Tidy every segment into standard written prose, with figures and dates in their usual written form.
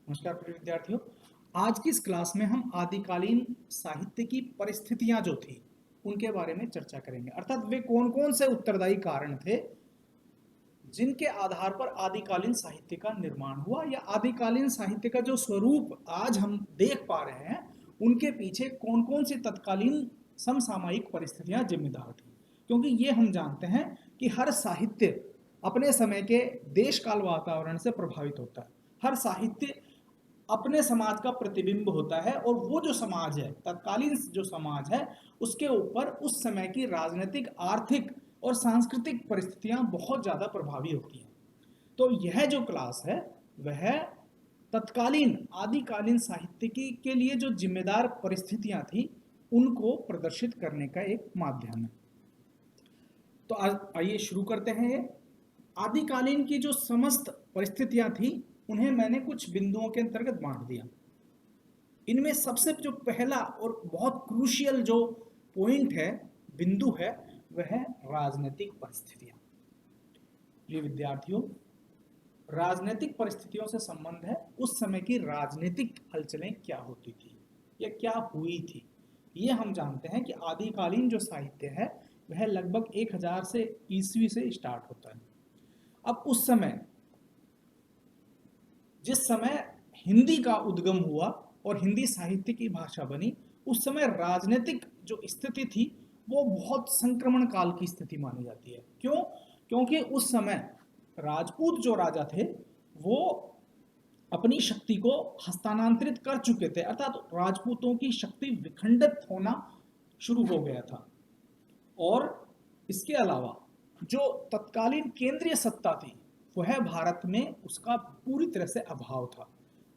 नमस्कार प्रिय विद्यार्थियों। आज की इस क्लास में हम आदिकालीन साहित्य की परिस्थितियां जो थी उनके बारे में चर्चा करेंगे, अर्थात वे कौन कौन से उत्तरदायी कारण थे जिनके आधार पर आदिकालीन साहित्य का निर्माण हुआ, या आदिकालीन साहित्य का जो स्वरूप आज हम देख पा रहे हैं उनके पीछे कौन कौन सी तत्कालीन समसामयिक परिस्थितियां जिम्मेदार थी। क्योंकि ये हम जानते हैं कि हर साहित्य अपने समय के देश काल वातावरण से प्रभावित होता है। हर साहित्य अपने समाज का प्रतिबिंब होता है, और वो जो समाज है, तत्कालीन जो समाज है, उसके ऊपर उस समय की राजनीतिक, आर्थिक और सांस्कृतिक परिस्थितियां बहुत ज़्यादा प्रभावी होती हैं। तो यह जो क्लास है वह तत्कालीन आदिकालीन साहित्य की के लिए जो जिम्मेदार परिस्थितियां थी उनको प्रदर्शित करने का एक माध्यम है। तो आइए शुरू करते हैं। ये आदिकालीन की जो समस्त परिस्थितियां थी उन्हें मैंने कुछ बिंदुओं के अंतर्गत बांट दिया। इनमें सबसे जो पहला और बहुत क्रूशियल जो पॉइंट है, बिंदु है, वह है राजनीतिक परिस्थितियां। प्रिय विद्यार्थियों, राजनीतिक परिस्थितियों से संबंध है उस समय की राजनीतिक हलचलें क्या होती थी या क्या हुई थी। ये हम जानते हैं कि आदिकालीन जो साहित्य है वह लगभग 1000 से ईस्वी से स्टार्ट होता है। अब उस समय, जिस समय हिंदी का उद्गम हुआ और हिंदी साहित्य की भाषा बनी, उस समय राजनीतिक जो स्थिति थी वो बहुत संक्रमण काल की स्थिति मानी जाती है। क्यों? क्योंकि उस समय राजपूत जो राजा थे वो अपनी शक्ति को हस्तांतरित कर चुके थे, अर्थात राजपूतों की शक्ति विखंडित होना शुरू हो गया था। और इसके अलावा जो तत्कालीन केंद्रीय सत्ता थी वह भारत में उसका पूरी तरह से अभाव था।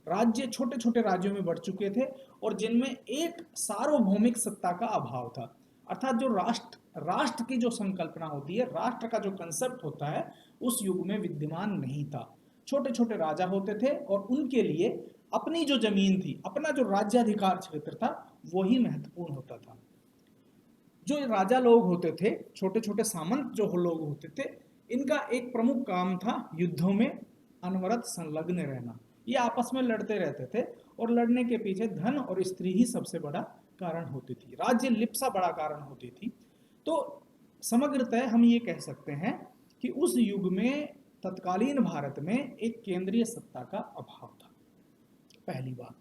राज्य छोटे छोटे राज्यों में बढ़ चुके थे और जिनमें एक सार्वभौमिक सत्ता का अभाव था, अर्थात जो राष्ट्र की जो संकल्पना होती है, राष्ट्र का जो कंसेप्ट होता है, उस युग में विद्यमान नहीं था। छोटे छोटे राजा होते थे और उनके लिए अपनी जो जमीन थी, अपना जो राज्याधिकार क्षेत्र था, वही महत्वपूर्ण होता था। जो राजा लोग होते थे, छोटे छोटे सामंत जो लोग होते थे, इनका एक प्रमुख काम था युद्धों में अनवरत संलग्न रहना। ये आपस में लड़ते रहते थे और लड़ने के पीछे धन और स्त्री ही सबसे बड़ा कारण होती थी, राज्य लिप्सा बड़ा कारण होती थी। तो समग्रतः हम ये कह सकते हैं कि उस युग में तत्कालीन भारत में एक केंद्रीय सत्ता का अभाव था, पहली बात।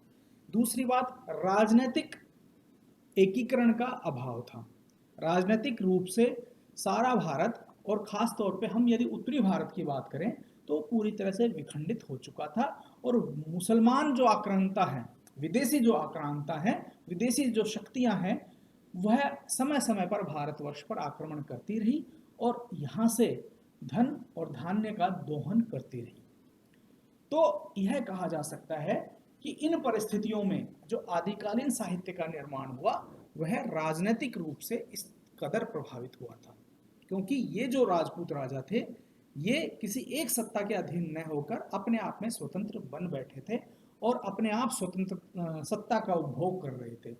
दूसरी बात, राजनीतिक एकीकरण का अभाव था। राजनीतिक रूप से सारा भारत, और खास तौर पे हम यदि उत्तरी भारत की बात करें, तो पूरी तरह से विखंडित हो चुका था। और मुसलमान जो आक्रांता है, विदेशी जो आक्रांता है, विदेशी जो शक्तियां हैं, वह समय समय पर भारतवर्ष पर आक्रमण करती रही और यहाँ से धन और धान्य का दोहन करती रही। तो यह कहा जा सकता है कि इन परिस्थितियों में जो आदिकालीन साहित्य का निर्माण हुआ वह राजनीतिक रूप से इस कदर प्रभावित हुआ था, क्योंकि ये जो राजपूत राजा थे ये किसी एक सत्ता के अधीन न होकर अपने आप में स्वतंत्र बन बैठे थे और अपने आप स्वतंत्र सत्ता का उपभोग कर रहे थे।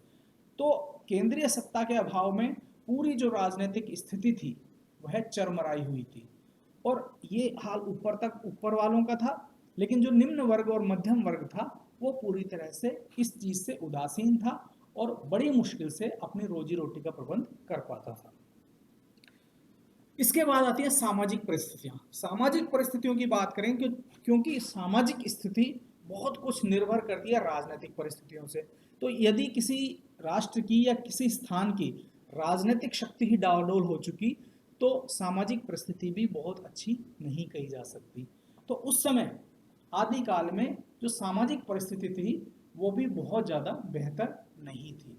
तो केंद्रीय सत्ता के अभाव में पूरी जो राजनीतिक स्थिति थी वह चरमराई हुई थी। और ये हाल ऊपर वालों का था, लेकिन जो निम्न वर्ग और मध्यम वर्ग था वो पूरी तरह से इस चीज से उदासीन था और बड़ी मुश्किल से अपनी रोजी रोटी का प्रबंध कर पाता था। इसके बाद आती है सामाजिक परिस्थितियां। सामाजिक परिस्थितियों की बात करें क्योंकि सामाजिक स्थिति बहुत कुछ निर्भर करती है राजनीतिक परिस्थितियों से। तो यदि किसी राष्ट्र की या किसी स्थान की राजनीतिक शक्ति ही डावाडोल हो चुकी तो सामाजिक परिस्थिति भी बहुत अच्छी नहीं कही जा सकती। तो उस समय आदिकाल में जो सामाजिक परिस्थिति थी वो भी बहुत ज़्यादा बेहतर नहीं थी।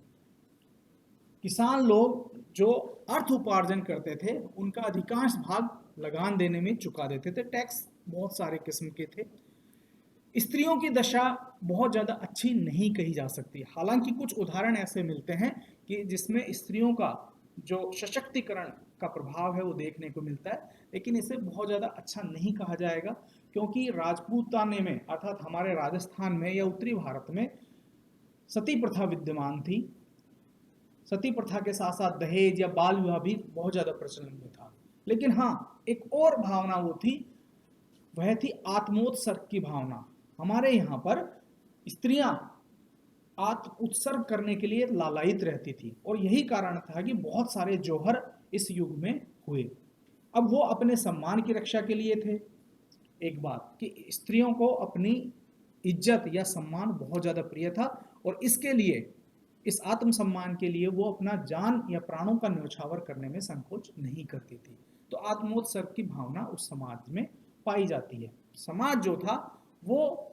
किसान लोग जो अर्थ उपार्जन करते थे उनका अधिकांश भाग लगान देने में चुका देते थे, टैक्स बहुत सारे किस्म के थे। स्त्रियों की दशा बहुत ज़्यादा अच्छी नहीं कही जा सकती, हालांकि कुछ उदाहरण ऐसे मिलते हैं कि जिसमें स्त्रियों का जो सशक्तिकरण का प्रभाव है वो देखने को मिलता है, लेकिन इसे बहुत ज़्यादा अच्छा नहीं कहा जाएगा, क्योंकि राजपूताने में, अर्थात हमारे राजस्थान में या उत्तरी भारत में सती प्रथा विद्यमान थी। सती प्रथा के साथ साथ दहेज या बाल विवाह भी बहुत ज़्यादा प्रचलन में था। लेकिन हाँ, एक और भावना वो थी, वह थी आत्मोत्सर्ग की भावना। हमारे यहाँ पर स्त्रियां आत्म उत्सर्ग करने के लिए लालायित रहती थी और यही कारण था कि बहुत सारे जौहर इस युग में हुए। अब वो अपने सम्मान की रक्षा के लिए थे। एक बात कि स्त्रियों को अपनी इज्जत या सम्मान बहुत ज़्यादा प्रिय था और इसके लिए, इस आत्मसम्मान के लिए वो अपना जान या प्राणों का न्यौछावर करने में संकोच नहीं करती थी। तो आत्मोत्सर्ग की भावना उस समाज में पाई जाती है। समाज जो था वो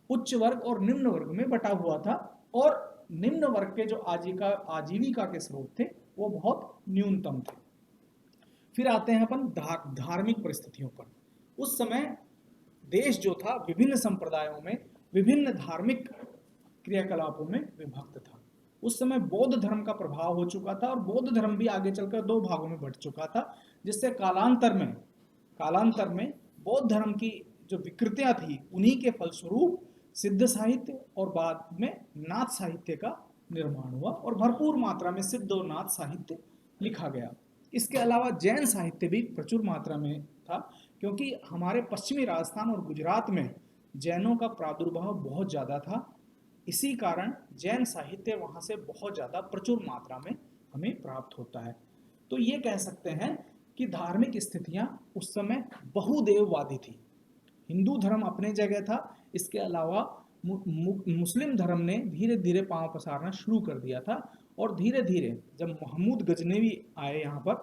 उच्च वर्ग और निम्न वर्ग में बटा हुआ था और निम्न वर्ग के जो आजीविका के स्रोत थे वो बहुत न्यूनतम थे। फिर आते हैं अपन धार्मिक परिस्थितियों पर। उस समय देश जो था विभिन्न संप्रदायों में, विभिन्न धार्मिक क्रियाकलापों में विभक्त था। उस समय बौद्ध धर्म का प्रभाव हो चुका था और बौद्ध धर्म भी आगे चलकर दो भागों में बंट चुका था, जिससे कालांतर में बौद्ध धर्म की जो विकृतियां थी उन्हीं के फलस्वरूप सिद्ध साहित्य और बाद में नाथ साहित्य का निर्माण हुआ और भरपूर मात्रा में सिद्ध और नाथ साहित्य लिखा गया। इसके अलावा जैन साहित्य भी प्रचुर मात्रा में था, क्योंकि हमारे पश्चिमी राजस्थान और गुजरात में जैनों का प्रादुर्भाव बहुत ज़्यादा था। इसी कारण जैन साहित्य वहाँ से बहुत ज़्यादा प्रचुर मात्रा में हमें प्राप्त होता है। तो ये कह सकते हैं कि धार्मिक स्थितियाँ उस समय बहुदेववादी थी। हिंदू धर्म अपने जगह था, इसके अलावा मुस्लिम धर्म ने धीरे धीरे पांव पसारना शुरू कर दिया था और धीरे धीरे जब महमूद गजनवी आए यहाँ पर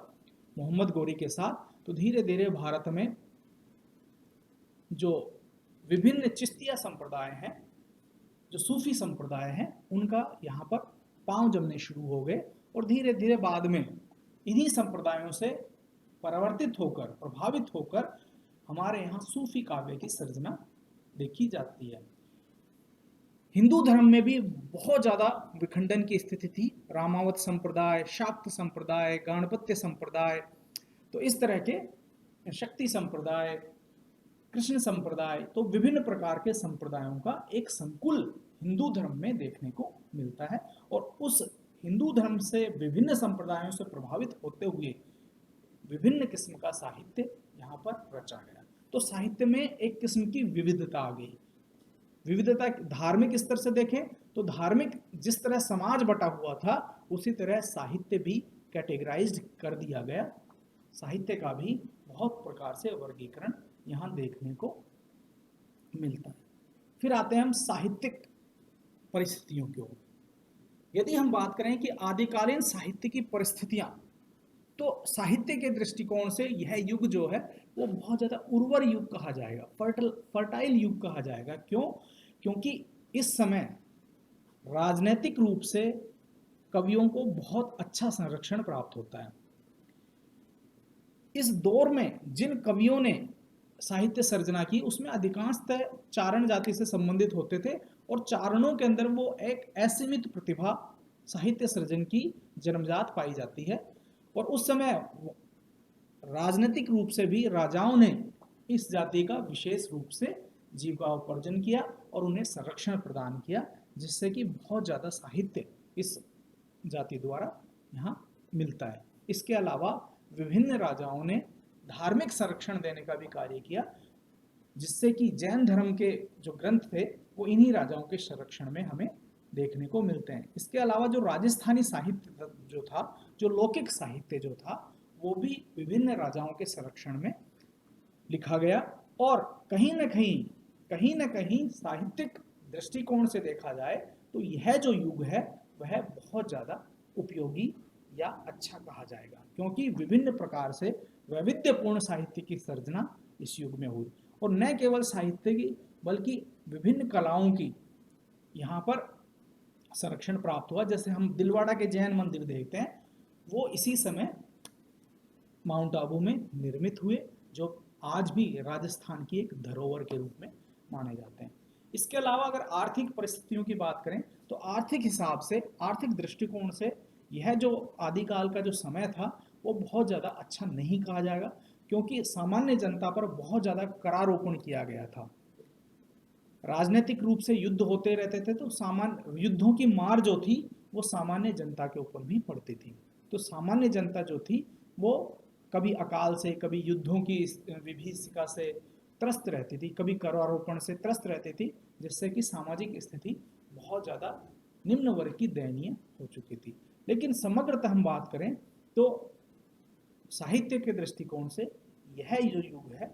मोहम्मद गोरी के साथ, तो धीरे धीरे भारत में जो विभिन्न चिश्तिया संप्रदाय हैं, जो सूफी संप्रदाय हैं, उनका यहाँ पर पांव जमने शुरू हो गए और धीरे धीरे बाद में इन्हीं संप्रदायों से परिवर्तित होकर, प्रभावित होकर हमारे यहाँ सूफी काव्य की सर्जना देखी जाती है। हिंदू धर्म में भी बहुत ज़्यादा विखंडन की स्थिति थी। रामावत संप्रदाय, शाक्त संप्रदाय, गाणपत्य संप्रदाय, तो इस तरह के शक्ति संप्रदाय, कृष्ण संप्रदाय, तो विभिन्न प्रकार के संप्रदायों का एक संकुल हिंदू धर्म में देखने को मिलता है और उस हिंदू धर्म से विभिन्न संप्रदायों से प्रभावित होते हुए विभिन्न किस्म का साहित्य यहाँ पर रचा गया। तो साहित्य में एक किस्म की विविधता आ गई। विविधता धार्मिक स्तर से देखें तो धार्मिक जिस तरह समाज बटा हुआ था उसी तरह साहित्य भी कैटेगराइज्ड कर दिया गया। साहित्य का भी बहुत प्रकार से वर्गीकरण यहाँ देखने को मिलता है। फिर आते हैं हम साहित्यिक परिस्थितियों की ओर। यदि हम बात करें कि आदिकालीन साहित्य की परिस्थितियां, तो साहित्य के दृष्टिकोण से यह युग जो है वो बहुत ज़्यादा उर्वर युग कहा जाएगा, फर्टाइल युग कहा जाएगा। क्यों? क्योंकि इस समय राजनीतिक रूप से कवियों को बहुत अच्छा संरक्षण प्राप्त होता है। इस दौर में जिन कवियों ने साहित्य सर्जना की उसमें अधिकांशतः चारण जाति से संबंधित होते थे और चारणों के अंदर वो एक असीमित प्रतिभा साहित्य सर्जन की जन्मजात पाई जाती है। और उस समय राजनीतिक रूप से भी राजाओं ने इस जाति का विशेष रूप से जीविकोपार्जन किया और उन्हें संरक्षण प्रदान किया, जिससे कि बहुत ज़्यादा साहित्य इस जाति द्वारा यहाँ मिलता है। इसके अलावा विभिन्न राजाओं ने धार्मिक संरक्षण देने का भी कार्य किया, जिससे कि जैन धर्म के जो ग्रंथ थे वो इन्हीं राजाओं के संरक्षण में हमें देखने को मिलते हैं। इसके अलावा जो राजस्थानी साहित्य जो था, जो लौकिक साहित्य जो था, वो भी विभिन्न राजाओं के संरक्षण में लिखा गया और कहीं न कहीं साहित्यिक दृष्टिकोण से देखा जाए तो यह जो युग है वह बहुत ज़्यादा उपयोगी या अच्छा कहा जाएगा, क्योंकि विभिन्न प्रकार से वैविध्यपूर्ण साहित्य की सर्जना इस युग में हुई और न केवल साहित्य की बल्कि विभिन्न कलाओं की यहाँ पर संरक्षण प्राप्त हुआ। जैसे हम दिलवाड़ा के जैन मंदिर देखते हैं, वो इसी समय माउंट आबू में निर्मित हुए, जो आज भी राजस्थान की एक धरोहर के रूप में माने जाते हैं। इसके अलावा अगर आर्थिक परिस्थितियों की बात करें तो आर्थिक हिसाब से, आर्थिक दृष्टिकोण से यह जो आदिकाल का जो समय था वो बहुत ज़्यादा अच्छा नहीं कहा जाएगा, क्योंकि सामान्य जनता पर बहुत ज़्यादा करारोपण किया गया था। राजनीतिक रूप से युद्ध होते रहते थे तो सामान्य युद्धों की मार जो थी वो सामान्य जनता के ऊपर भी पड़ती थी। तो सामान्य जनता जो थी वो कभी अकाल से, कभी युद्धों की विभीषिका से त्रस्त रहती थी, कभी करारोपण से त्रस्त रहती थी, जिससे कि सामाजिक स्थिति बहुत ज़्यादा निम्न वर्ग की दयनीय हो चुकी थी। लेकिन समग्रतः हम बात करें तो साहित्य के दृष्टिकोण से यह जो युग है